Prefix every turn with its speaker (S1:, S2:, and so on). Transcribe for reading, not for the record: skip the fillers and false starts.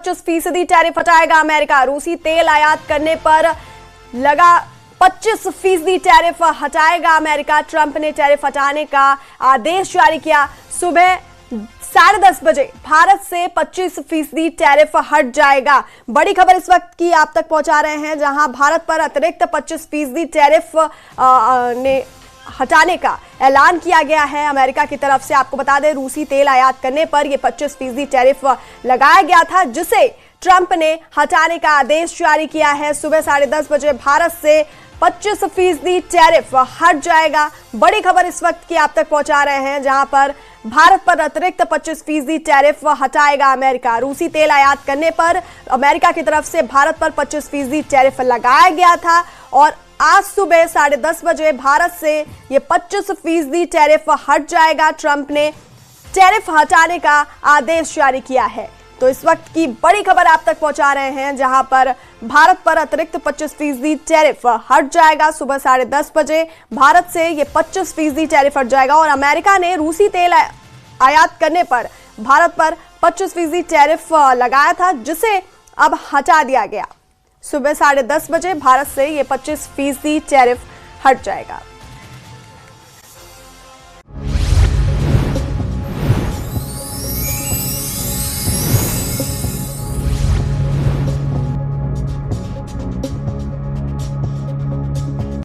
S1: 25% tariff हटाएगा America. रूसी तेल आयात करने पर लगा 25% टैरिफ हटाएगा अमेरिका। ट्रंप ने टैरिफ हटाने का आदेश जारी किया। सुबह 10:30 बजे भारत से 25% टैरिफ हट जाएगा। बड़ी खबर इस वक्त की आप तक पहुंचा रहे हैं, जहां भारत पर अतिरिक्त 25% टैरिफ ने हटाने का ऐलान किया गया है अमेरिका की तरफ से। आपको बता दें, रूसी तेल आयात करने पर यह 25% टैरिफ लगाया गया था, जिसे ट्रंप ने हटाने का आदेश जारी किया है। सुबह 10:30 बजे भारत से 25% टैरिफ हट जाएगा। बड़ी खबर इस वक्त की आप तक पहुंचा रहे हैं, जहां पर भारत पर अतिरिक्त 25% टैरिफ हटाएगा अमेरिका। रूसी तेल आयात करने पर अमेरिका की तरफ से भारत पर 25% टैरिफ लगाया गया था और आज सुबह 10:30 बजे भारत से ये 25% टैरिफ हट जाएगा। ट्रंप ने टैरिफ हटाने का आदेश जारी किया है। तो इस वक्त की बड़ी खबर आप तक पहुंचा रहे हैं, जहां पर भारत पर अतिरिक्त 25% टैरिफ हट जाएगा। सुबह 10:30 बजे भारत से ये 25% टैरिफ हट जाएगा और अमेरिका ने रूसी तेल आयात करने पर भारत पर 25% टैरिफ लगाया था, जिसे अब हटा दिया गया। सुबह 10:30 बजे भारत से ये 25% टैरिफ हट जाएगा।